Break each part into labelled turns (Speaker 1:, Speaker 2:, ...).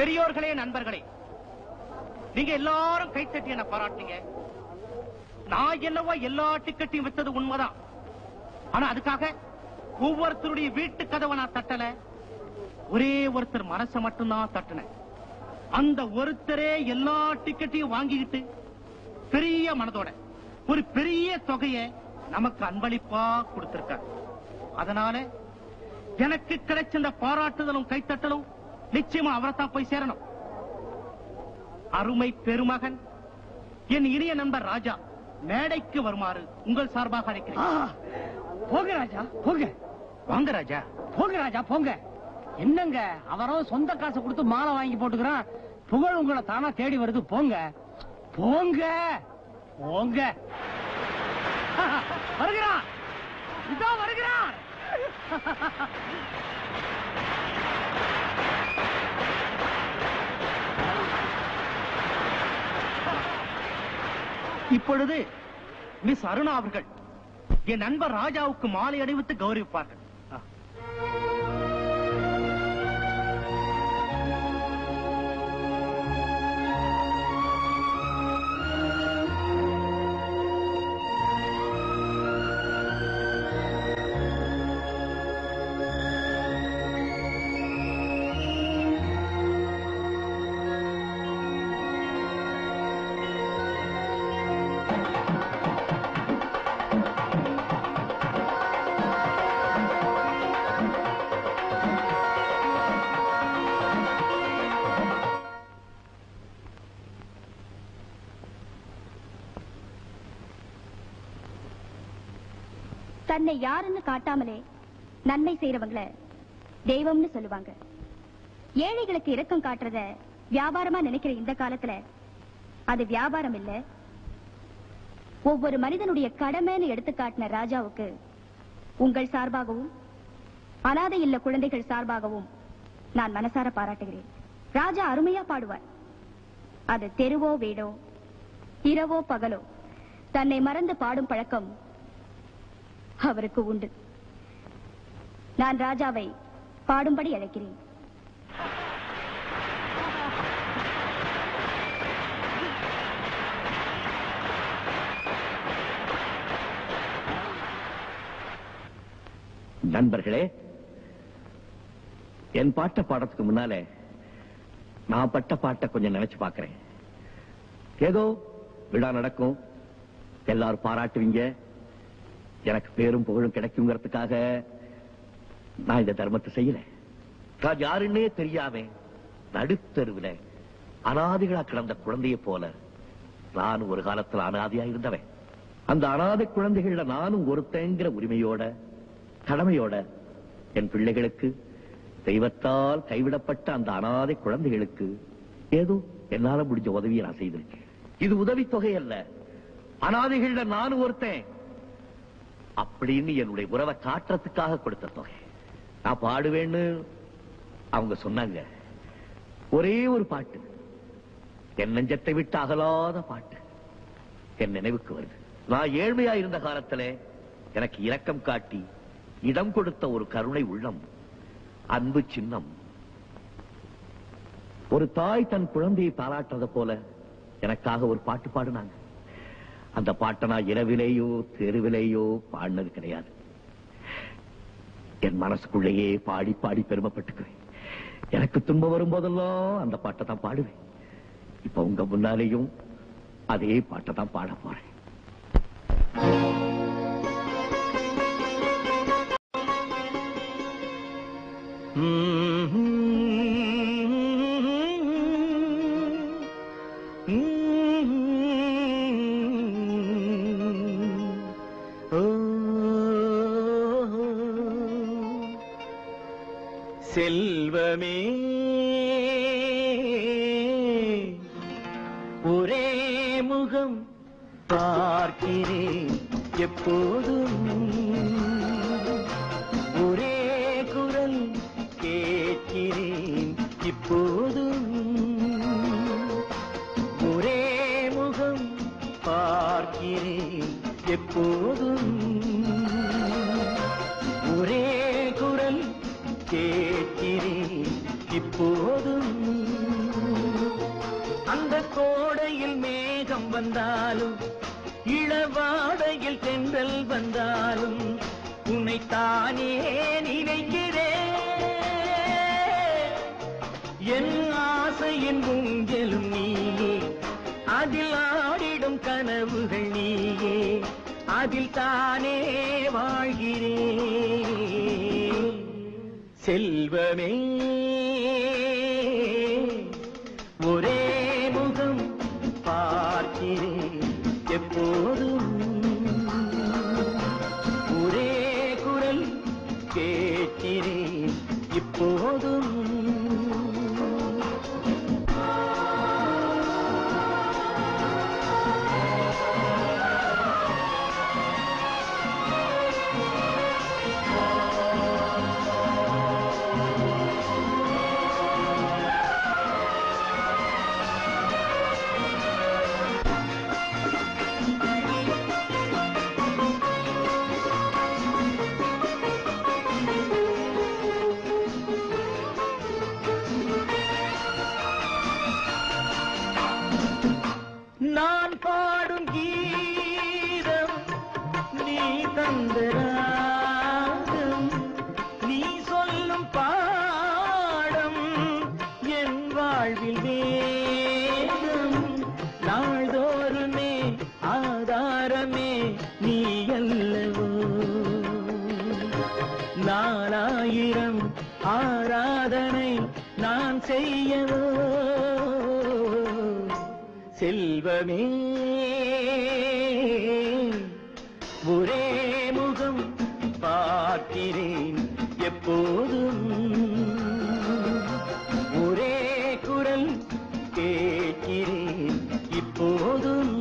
Speaker 1: பெரியோர்களே, நண்பர்களே, நீங்க எல்லாரும் கைத்தட்டி என்ன பாராட்டுங்க. நான் என்னவோ எல்லா டிக்கெட்டையும் வித்தது உண்மைதான். ஆனா அதுக்காக ஒவ்வொருத்தருடைய வீட்டு கதவை நான் தட்டல. ஒரே ஒருத்தர் மனசை மட்டும்தான் தட்டினேன். அந்த ஒருத்தரே எல்லா டிக்கெட்டையும் வாங்கிக்கிட்டு பெரிய மனதோட ஒரு பெரிய தொகையை நமக்கு அன்பளிப்பா கொடுத்திருக்கார். அதனால எனக்கு கிடைச்ச இந்த பாராட்டுதலும் கைத்தட்டலும் நிச்சயமா அவரைத்தான் போய் சேரணும். அருமை பெருமகன் என் இனிய நண்பர் ராஜா மேடைக்கு வருமாறு உங்கள் சார்பாக அழைக்கிறேன்.
Speaker 2: போங்க ராஜா, போங்க.
Speaker 1: வாங்க ராஜா.
Speaker 2: போங்க ராஜா, போங்க. என்னங்க அவரோ சொந்த காசை கொடுத்து மாலை வாங்கி போட்டுக்கிறான். புகழ் உங்களை தானா தேடி வருது. போங்க போங்க போங்க. வருகிறான், இதோ வருகிறான்.
Speaker 1: இப்பொழுது மிஸ் அருணா அவர்கள் என் நண்பர் ராஜாவுக்கு மாலை அணிவித்து கௌரவிப்பார்கள்.
Speaker 3: தன்னை யாருன்னு காட்டாமலே நன்மை செய்யறவங்கள தெய்வம்னு சொல்லுவாங்க. ஏழைகளுக்கு இரக்கம் காட்டுறத வியாபாரமா நினைக்கிற இந்த காலத்துல அது வியாபாரம் இல்ல, ஒவ்வொரு மனிதனுடைய கடமைன்னு எடுத்து காட்டின ராஜாவுக்கு உங்கள் சார்பாகவும் அனாதை இல்ல குழந்தைகள் சார்பாகவும் நான் மனசார பாராட்டுகிறேன். ராஜா அருமையா பாடுவார். அது தெருவோ வீடோ இரவோ பகலோ தன்னை மறந்து பாடும் பழக்கம் அவருக்கு உண்டு. நான் ராஜாவை பாடும்படி அழைக்கிறேன்.
Speaker 4: நண்பர்களே, என் பாட்ட பாடத்துக்கு முன்னாலே நான் பட்ட பாட்டை கொஞ்சம் நினைச்சு பார்க்கிறேன். ஏதோ விழா நடக்கும், எல்லாரும் பாராட்டுவீங்க, எனக்கு பேரும் புகழும் கிடைக்குங்கிறதுக்காக நான் இந்த தர்மத்தை செய்யல. நான் யாருன்னே தெரியாம நடுத்தருவில் அனாதைகளா கிடந்த குழந்தைய போல நான் ஒரு காலத்துல அனாதையா இருந்தவன். அந்த அனாதை குழந்தைகள நானும் ஒருத்தங்கிற உரிமையோட கடமையோட என் பிள்ளைகளுக்கு, தெய்வத்தால் கைவிடப்பட்ட அந்த அனாதை குழந்தைகளுக்கு ஏதோ என்னால முடிஞ்ச உதவியை நான் செய்திருக்கேன். இது உதவித்தொகை அல்ல, அனாதைகள நானும் ஒருத்தன் அப்படின்னு என்னுடைய உறவை காட்டுறதுக்காக கொடுத்த தொகை. நான் பாடுவேன்னு அவங்க சொன்னாங்க. ஒரே ஒரு பாட்டு, என் நெஞ்சத்தை விட்டு அகலாத பாட்டு என் நினைவுக்கு வருது. நான் ஏழ்மையா இருந்த காலத்துல எனக்கு இரக்கம் காட்டி இடம் கொடுத்த ஒரு கருணை உள்ளம், அன்பு சின்னம். ஒரு தாய் தன் குழந்தையை பாராட்டுறத போல எனக்காக ஒரு பாட்டு பாடுனாங்க. அந்த பாட்டை நான் இரவிலேயோ தெருவிலேயோ பாடினது கிடையாது. என் மனசுக்குள்ளேயே பாடி பாடி பெருமைப்பட்டுக்குவேன். எனக்கு துன்பம் வரும்போதெல்லாம் அந்த பாட்டை தான் பாடுவேன். இப்ப உங்க முன்னாலேயும் அதே பாட்டை தான் பாட போறேன்.
Speaker 5: செல்வமே ஒரே முகம் பார்க்கிறேன் எப்போதும், ஒரே குரல் கேட்கிறேன் இப்போதும், ஒரே முகம் பார்க்கிறேன் எப்போதும், ஒரே குரல் கேட்கிறேன் இப்போதும். அதில் தானே வாழ்கிறேன். செல்வமே ஒரே முகம் பார்க்கிறேன் எப்போதும், ஒரே குரல் கேட்கிறேன் இப்போதும். நான் பாடும் கீதம் நீ தந்த ராகம், நீ சொல்லும் பாடம் என் வாழ்வில் வேகம். நாள்தோறுமே ஆதாரமே நீ அல்லவோ, நாலாயிரம் ஆராதனை நான் செய்யவோ. செல்வமே ஒரே முகம் பார்க்கிறேன் எப்போதும், ஒரே குரல் கேட்கிறேன் இப்போதும்.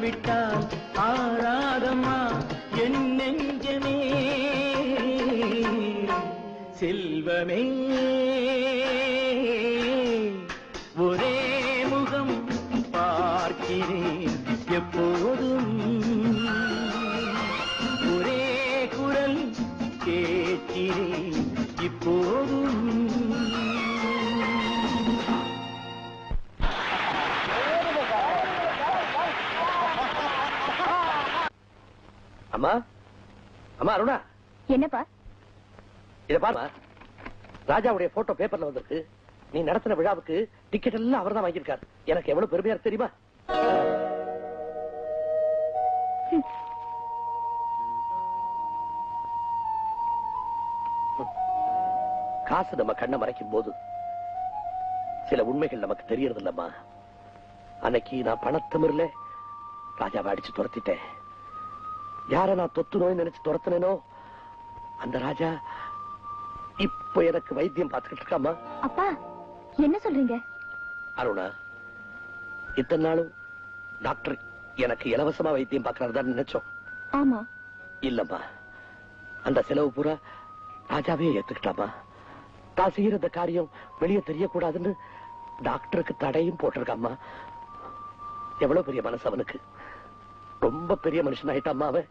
Speaker 5: விட்டால் ஆராதம்மா என் நெஞ்சமே. செல்வமே ஒரே முகம் பார்க்கிறேன் எப்போதும், ஒரே குரல் கேட்கிறேன் இப்போதும்.
Speaker 4: அம்மா அம்மா அருணா,
Speaker 3: என்னப்பா?
Speaker 4: இத பாருமா, ராஜாவுடைய போட்டோ பேப்பர்ல வந்திருக்கு. நீ நடத்தின விழாவுக்கு டிக்கெட் எல்லாம் அவர் தான் வாங்கியிருக்காரு. எனக்கு எவ்வளவு பெருமையா இருக்கு தெரியுமா? காசு நம்ம கண்ணை மறைக்கும் போது சில உண்மைகள் நமக்கு தெரியறது இல்லம்மா. அன்னைக்கு நான் பணத்தமிர்ல ராஜாவை அடிச்சு துரத்திட்டேன். யார நான் தொத்து நோய் நினைச்சு துரத்தினோ அந்த ராஜா இப்ப எனக்கு வைத்தியம் பார்த்துக்கிட்டு இருக்காமா.
Speaker 3: அப்பா என்ன சொல்றீங்க?
Speaker 4: அருணா, இத்தனை நாளும் டாக்டர் எனக்கு இலவசமா வைத்தியம் பார்க்கறதா நினைச்சோம்.
Speaker 3: ஆமா.
Speaker 4: இல்லம்மா, அந்த செலவு பூரா ராஜாவே ஏத்துக்கிட்டாமா. தான் செய்யற இந்த காரியம் வெளியே தெரியக்கூடாதுன்னு டாக்டருக்கு தடையும் போட்டிருக்காமா. எவ்வளவு பெரிய மனசு அவனுக்கு. ரொம்ப பெரிய மனுஷன் ஆயிட்டாமா அவன்.